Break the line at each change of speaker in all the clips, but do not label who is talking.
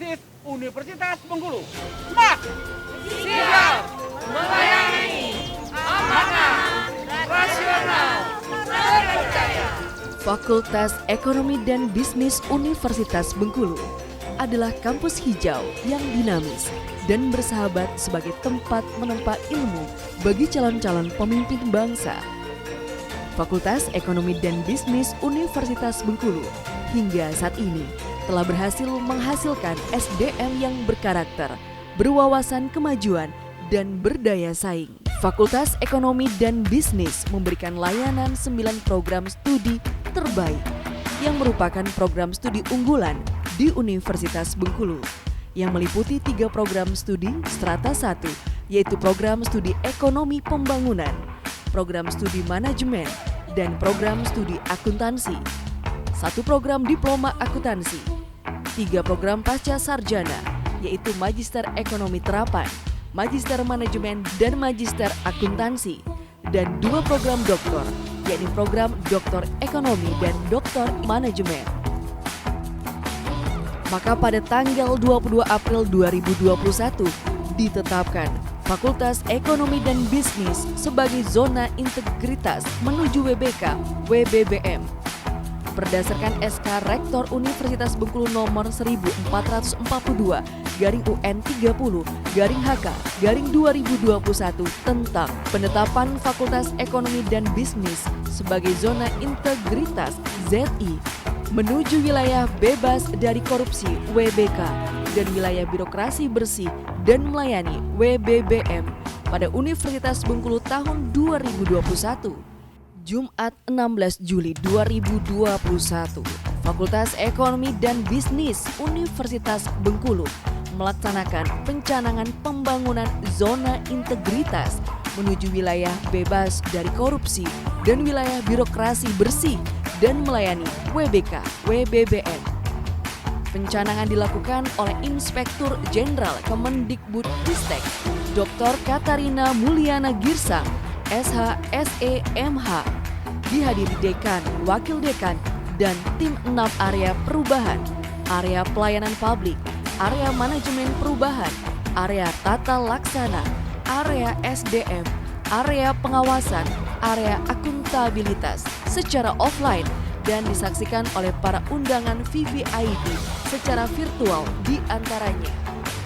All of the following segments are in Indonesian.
Bisnis Universitas Bengkulu. Smart,
Sigap, melayani, amanah, rasional, terpercaya.
Fakultas Ekonomi dan Bisnis Universitas Bengkulu adalah kampus hijau yang dinamis dan bersahabat sebagai tempat menempa ilmu bagi calon-calon pemimpin bangsa. Fakultas Ekonomi dan Bisnis Universitas Bengkulu hingga saat ini telah berhasil menghasilkan SDM yang berkarakter, berwawasan kemajuan, dan berdaya saing. Fakultas Ekonomi dan Bisnis memberikan layanan 9 program studi terbaik yang merupakan program studi unggulan di Universitas Bengkulu yang meliputi 3 program studi strata 1, yaitu program studi ekonomi pembangunan, program studi manajemen, dan program studi akuntansi, 1 program diploma akuntansi, 3 program pasca sarjana, yaitu magister ekonomi terapan, magister manajemen, dan magister akuntansi, dan 2 program doktor, yakni program doktor ekonomi dan doktor manajemen. Maka pada tanggal 22 April 2021 ditetapkan Fakultas Ekonomi dan Bisnis sebagai zona integritas menuju WBK WBBM berdasarkan SK Rektor Universitas Bengkulu nomor 1440/UN30/HK/2021 tentang penetapan Fakultas Ekonomi dan Bisnis sebagai zona integritas ZI menuju wilayah bebas dari korupsi WBK dan wilayah birokrasi bersih dan melayani WBBM pada Universitas Bengkulu tahun 2021. Jumat 16 Juli 2021, Fakultas Ekonomi dan Bisnis Universitas Bengkulu melaksanakan pencanangan pembangunan zona integritas menuju wilayah bebas dari korupsi dan wilayah birokrasi bersih dan melayani WBK WBBM. Pencanangan dilakukan oleh Inspektur Jenderal Kemendikbud Ristek, Dr. Katarina Mulyana Girsang, SH, SE, MH, dihadiri dekan, wakil dekan, dan tim 6 area perubahan, area pelayanan publik, area manajemen perubahan, area tata laksana, area SDM, area pengawasan, area akuntabilitas secara offline dan disaksikan oleh para undangan VVIP secara virtual di antaranya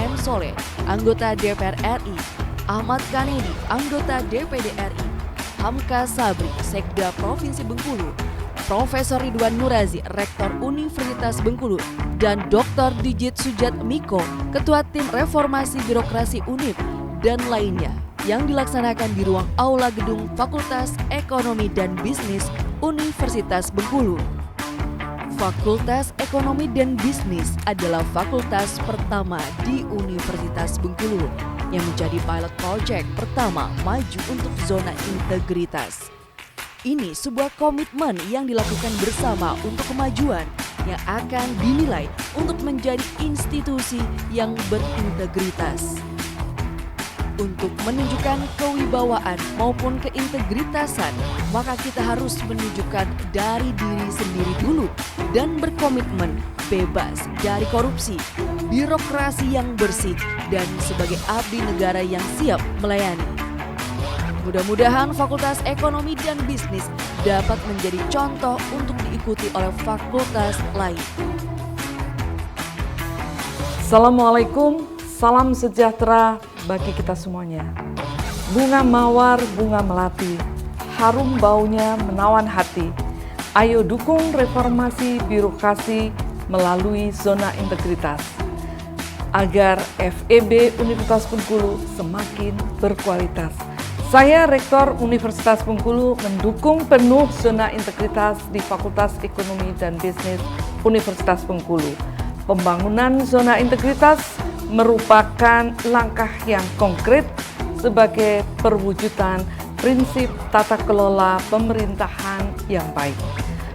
M. Soleh, anggota DPR RI, Ahmad Kanedi, anggota DPD RI, Hamka Sabri, Sekda Provinsi Bengkulu, Profesor Ridwan Nurazi, Rektor Universitas Bengkulu, dan Dr. Dijit Sujat Miko, Ketua Tim Reformasi Birokrasi UNIF, dan lainnya yang dilaksanakan di ruang Aula Gedung Fakultas Ekonomi dan Bisnis Universitas Bengkulu. Fakultas Ekonomi dan Bisnis adalah fakultas pertama di Universitas Bengkulu yang menjadi pilot project pertama maju untuk zona integritas. Ini sebuah komitmen yang dilakukan bersama untuk kemajuan yang akan dinilai untuk menjadi institusi yang berintegritas. Untuk menunjukkan kewibawaan maupun keintegritasan, maka kita harus menunjukkan dari diri sendiri dulu dan berkomitmen bebas dari korupsi, birokrasi yang bersih, dan sebagai abdi negara yang siap melayani. Mudah-mudahan Fakultas Ekonomi dan Bisnis dapat menjadi contoh untuk diikuti oleh fakultas lain.
Assalamualaikum, salam sejahtera bagi kita semuanya. Bunga mawar, bunga melati, harum baunya menawan hati. Ayo dukung reformasi birokrasi melalui zona integritas agar FEB Universitas Bengkulu semakin berkualitas. Saya Rektor Universitas Bengkulu mendukung penuh zona integritas di Fakultas Ekonomi dan Bisnis Universitas Bengkulu. Pembangunan zona integritas merupakan langkah yang konkret sebagai perwujudan prinsip tata kelola pemerintahan yang baik.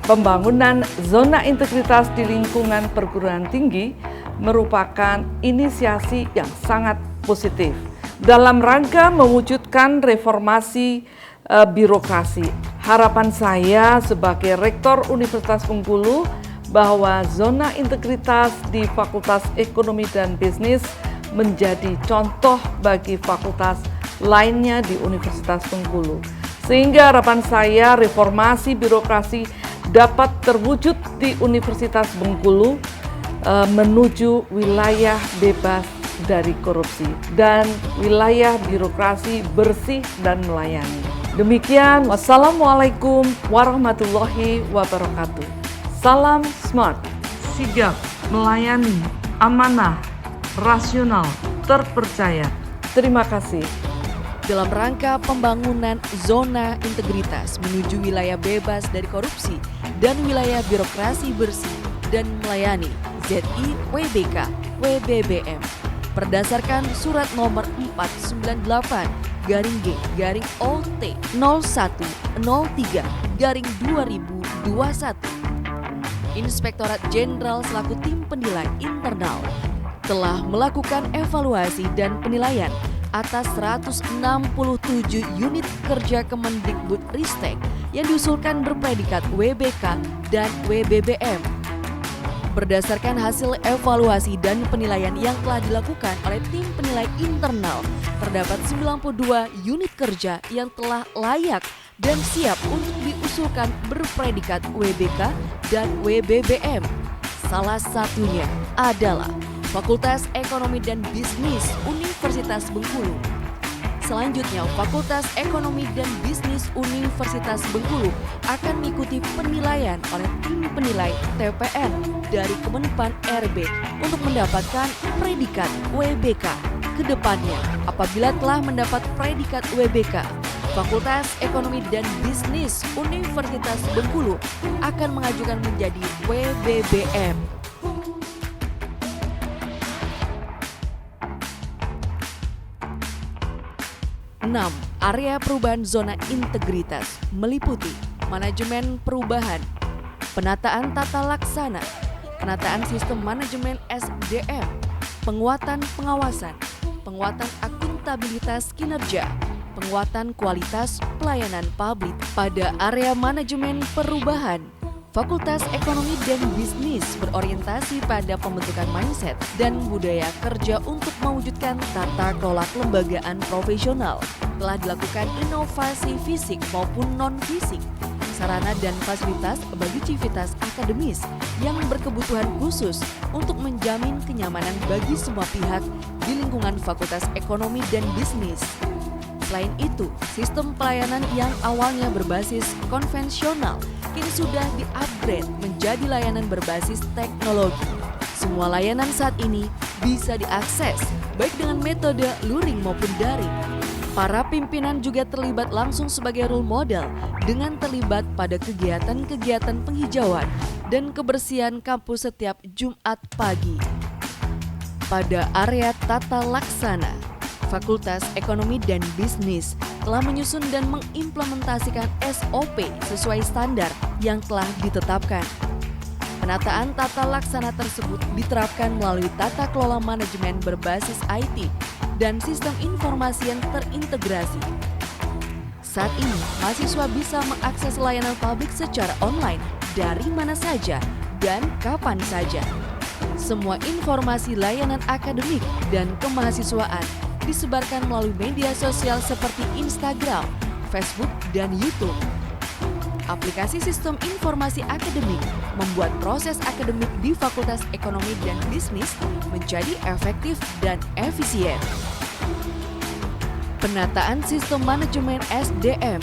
Pembangunan zona integritas di lingkungan perguruan tinggi merupakan inisiasi yang sangat positif dalam rangka mewujudkan reformasi birokrasi. Harapan saya sebagai Rektor Universitas Bengkulu bahwa zona integritas di Fakultas Ekonomi dan Bisnis menjadi contoh bagi fakultas lainnya di Universitas Bengkulu. Sehingga harapan saya reformasi birokrasi dapat terwujud di Universitas Bengkulu menuju wilayah bebas dari korupsi dan wilayah birokrasi bersih dan melayani. Demikian, wassalamualaikum warahmatullahi wabarakatuh. Salam smart, sigap, melayani, amanah, rasional, terpercaya. Terima kasih.
Dalam rangka pembangunan zona integritas menuju wilayah bebas dari korupsi dan wilayah birokrasi bersih dan melayani ZI WBK WBBM berdasarkan surat nomor 499-GOT-0103-2021 Inspektorat Jenderal selaku tim penilai internal telah melakukan evaluasi dan penilaian atas 167 unit kerja Kemendikbudristek yang diusulkan berpredikat WBK dan WBBM. Berdasarkan hasil evaluasi dan penilaian yang telah dilakukan oleh tim penilai internal, terdapat 92 unit kerja yang telah layak dan siap untuk diusulkan berpredikat WBK dan WBBM. Salah satunya adalah Fakultas Ekonomi dan Bisnis Universitas Bengkulu. Selanjutnya, Fakultas Ekonomi dan Bisnis Universitas Bengkulu akan mengikuti penilaian oleh tim penilai TPN dari Kemenpan RB untuk mendapatkan predikat WBK. Kedepannya, apabila telah mendapat predikat WBK, Fakultas Ekonomi dan Bisnis Universitas Bengkulu akan mengajukan menjadi WBBM. Enam, area perubahan zona integritas meliputi manajemen perubahan, penataan tata laksana, penataan sistem manajemen SDM, penguatan pengawasan, penguatan akuntabilitas kinerja, penguatan kualitas pelayanan publik. Pada area manajemen perubahan, Fakultas Ekonomi dan Bisnis berorientasi pada pembentukan mindset dan budaya kerja untuk mewujudkan tata kelola kelembagaan profesional. Telah dilakukan inovasi fisik maupun non-fisik, sarana dan fasilitas bagi civitas akademis yang berkebutuhan khusus untuk menjamin kenyamanan bagi semua pihak di lingkungan Fakultas Ekonomi dan Bisnis. Selain itu, sistem pelayanan yang awalnya berbasis konvensional kini sudah di-upgrade menjadi layanan berbasis teknologi. Semua layanan saat ini bisa diakses baik dengan metode luring maupun daring. Para pimpinan juga terlibat langsung sebagai role model dengan terlibat pada kegiatan-kegiatan penghijauan dan kebersihan kampus setiap Jumat pagi. Pada area tata laksana, Fakultas Ekonomi dan Bisnis telah menyusun dan mengimplementasikan SOP sesuai standar yang telah ditetapkan. Penataan tata laksana tersebut diterapkan melalui tata kelola manajemen berbasis IT dan sistem informasi yang terintegrasi. Saat ini, mahasiswa bisa mengakses layanan publik secara online dari mana saja dan kapan saja. Semua informasi layanan akademik dan kemahasiswaan disebarkan melalui media sosial seperti Instagram, Facebook, dan YouTube. Aplikasi sistem informasi akademik membuat proses akademik di Fakultas Ekonomi dan Bisnis menjadi efektif dan efisien. Penataan sistem manajemen SDM.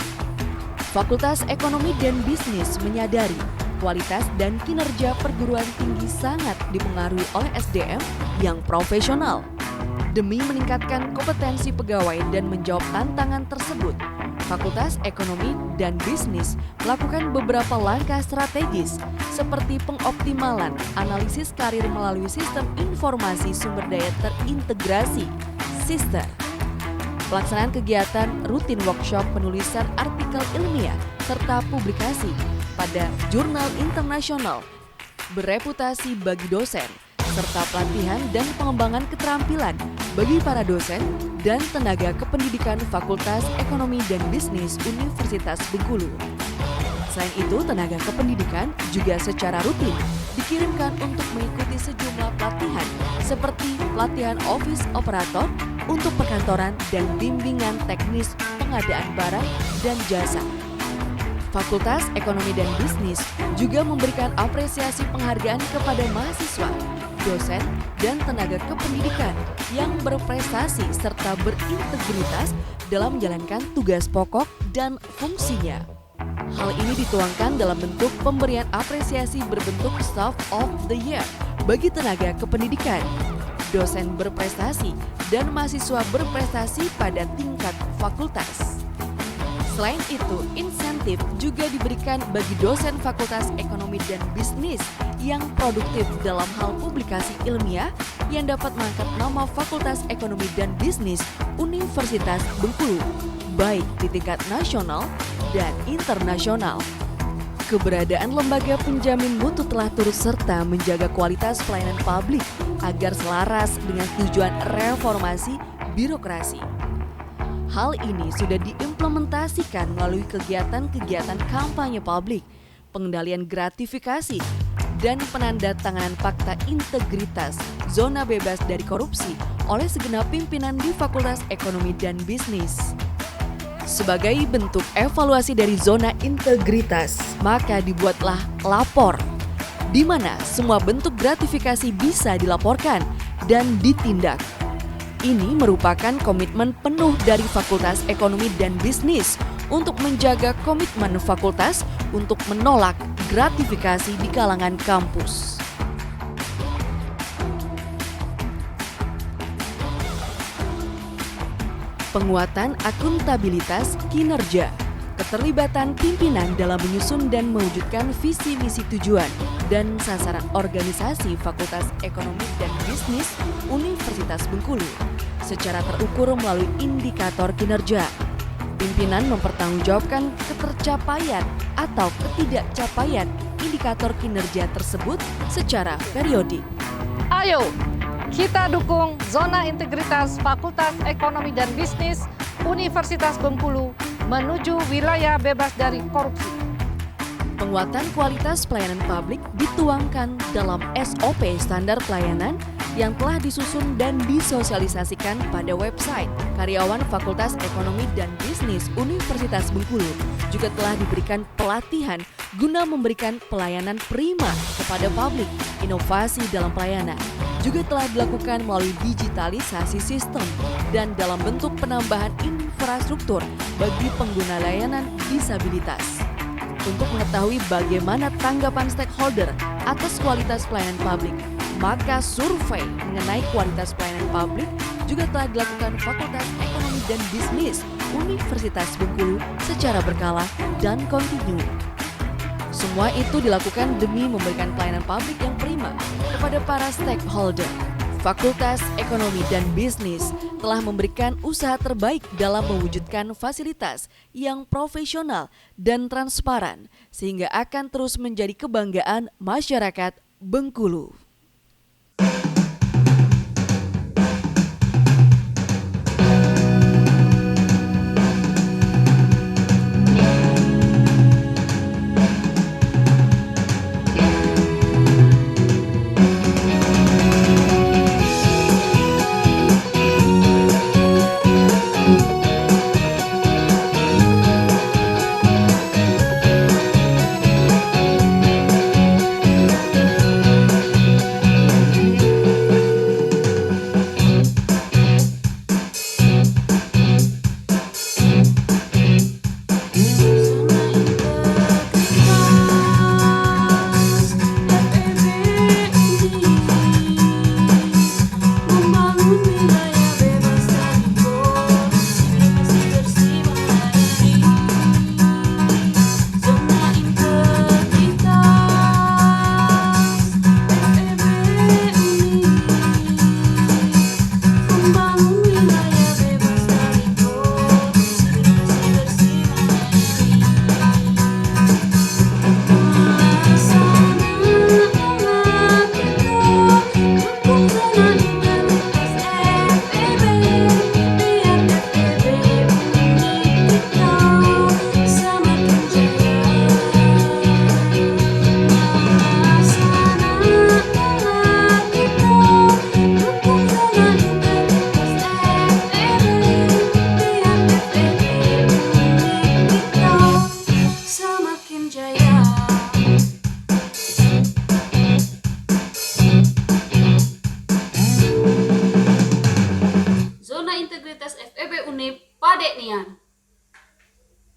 Fakultas Ekonomi dan Bisnis menyadari kualitas dan kinerja perguruan tinggi sangat dipengaruhi oleh SDM yang profesional. Demi meningkatkan kompetensi pegawai dan menjawab tantangan tersebut, Fakultas Ekonomi dan Bisnis melakukan beberapa langkah strategis seperti pengoptimalan analisis karir melalui sistem informasi sumber daya terintegrasi (SISTER), pelaksanaan kegiatan rutin workshop penulisan artikel ilmiah serta publikasi pada jurnal internasional bereputasi bagi dosen, serta pelatihan dan pengembangan keterampilan bagi para dosen dan tenaga kependidikan Fakultas Ekonomi dan Bisnis Universitas Bengkulu. Selain itu, tenaga kependidikan juga secara rutin dikirimkan untuk mengikuti sejumlah pelatihan seperti pelatihan office operator untuk perkantoran dan bimbingan teknis pengadaan barang dan jasa. Fakultas Ekonomi dan Bisnis juga memberikan apresiasi penghargaan kepada mahasiswa, dosen, dan tenaga kependidikan yang berprestasi serta berintegritas dalam menjalankan tugas pokok dan fungsinya. Hal ini dituangkan dalam bentuk pemberian apresiasi berbentuk Staff of the Year bagi tenaga kependidikan, dosen berprestasi, dan mahasiswa berprestasi pada tingkat fakultas. Selain itu, insentif juga diberikan bagi dosen Fakultas Ekonomi dan Bisnis yang produktif dalam hal publikasi ilmiah yang dapat mengangkat nama Fakultas Ekonomi dan Bisnis Universitas Bengkulu, baik di tingkat nasional dan internasional. Keberadaan lembaga penjamin mutu telah turut serta menjaga kualitas pelayanan publik agar selaras dengan tujuan reformasi birokrasi. Hal ini sudah diimplementasikan melalui kegiatan-kegiatan kampanye publik, pengendalian gratifikasi, dan penandatanganan fakta integritas zona bebas dari korupsi oleh segenap pimpinan di Fakultas Ekonomi dan Bisnis. Sebagai bentuk evaluasi dari zona integritas, maka dibuatlah lapor, di mana semua bentuk gratifikasi bisa dilaporkan dan ditindak. Ini merupakan komitmen penuh dari Fakultas Ekonomi dan Bisnis untuk menjaga komitmen fakultas untuk menolak gratifikasi di kalangan kampus. Penguatan akuntabilitas kinerja, keterlibatan pimpinan dalam menyusun dan mewujudkan visi misi tujuan dan sasaran organisasi Fakultas Ekonomi dan Bisnis Universitas Bengkulu secara terukur melalui indikator kinerja. Pimpinan mempertanggungjawabkan ketercapaian atau ketidakcapaian indikator kinerja tersebut secara periodik.
Ayo, kita dukung zona integritas Fakultas Ekonomi dan Bisnis Universitas Bengkulu menuju wilayah bebas dari korupsi.
Penguatan kualitas pelayanan publik dituangkan dalam SOP standar pelayanan yang telah disusun dan disosialisasikan pada website. Karyawan Fakultas Ekonomi dan Bisnis Universitas Bengkulu juga telah diberikan pelatihan guna memberikan pelayanan prima kepada publik. Inovasi dalam pelayanan juga telah dilakukan melalui digitalisasi sistem dan dalam bentuk penambahan infrastruktur bagi pengguna layanan disabilitas. Untuk mengetahui bagaimana tanggapan stakeholder atas kualitas pelayanan publik, maka survei mengenai kualitas pelayanan publik juga telah dilakukan Fakultas Ekonomi dan Bisnis Universitas Bengkulu secara berkala dan kontinu. Semua itu dilakukan demi memberikan pelayanan publik yang prima kepada para stakeholder. Fakultas Ekonomi dan Bisnis telah memberikan usaha terbaik dalam mewujudkan fasilitas yang profesional dan transparan sehingga akan terus menjadi kebanggaan masyarakat Bengkulu.
Padek nian.